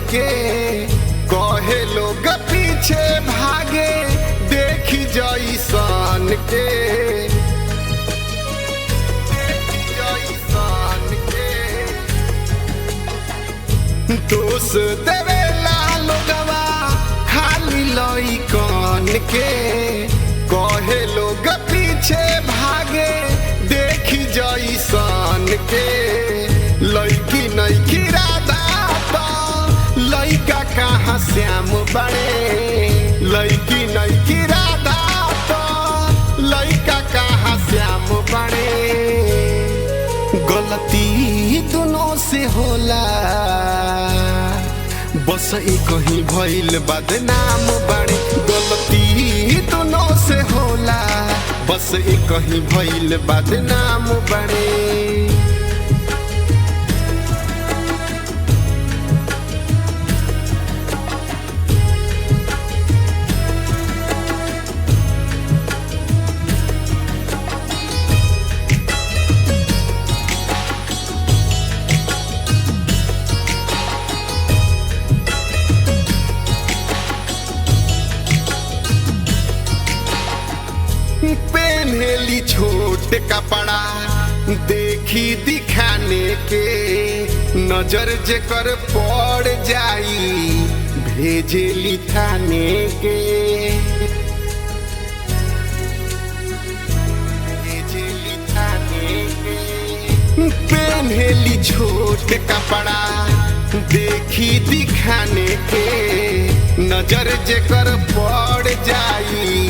के कहे लोग पीछे भागे देखी जैसन के दोष देवेला लोगवा खाली लइकन के कहे लोग पीछे भागे देखी जैसन के लइकी नइकी राधा तो लइका कहाँ श्याम बड़े लइकी नइकी राधा तो लइका कहाँ श्याम बड़े गलती दोनों से होला बस एक ही भइल बदनाम बड़े गलती दोनों से होला बस एक ही भइल बदनाम बड़े पहनेली छोटे कपड़ा देखी दिखाने के नजर जेकर पड़ जाई भेजेली थाने के भेजेली थाने के पहनेली छोटे कपड़ा देखी दिखाने के नजर जेकर पड़ जाई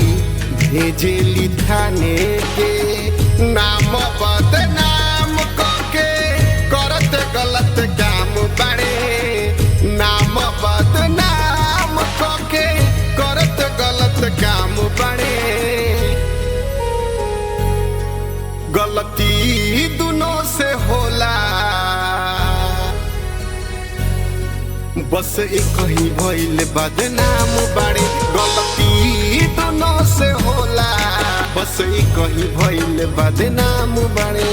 भेजेली थाने के नाम बदनाम करके करत गलत काम बड़े नाम बदनाम करके करत गलत काम बड़े गलती दोनों से होला बस एक ही भइल बदनाम बड़े गलती दोनों से होला बस एक ही भइल बदनाम बड़े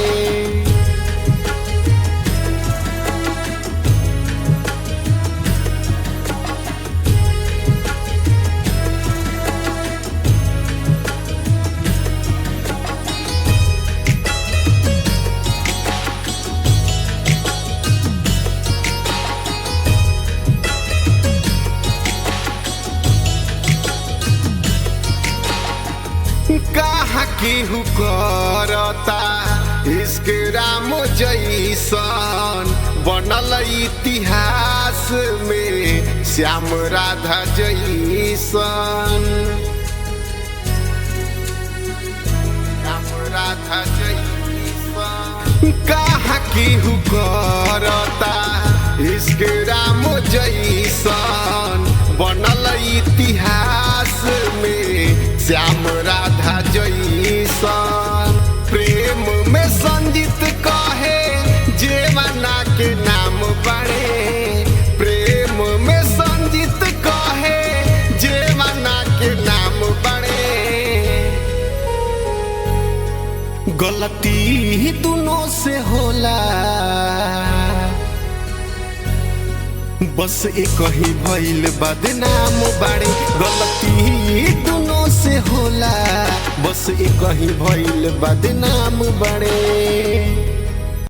कहा केहू करता इसके राम जैसन बनल इतिहास में श्याम राधा जैसन श्याम राधा जैसन कहा केहू करता इसके राम जैसन बनल इतिहास में श्याम राधा जैसन प्रेम में संजीत कहे जेवना के नाम बड़े प्रेम में संजीत कहे जेवना के नाम बड़े गलती दोनों से होला बस एक ही भइल बदनाम बड़े गलती दोनों से होला बस एक ही भइल बदनाम बड़े।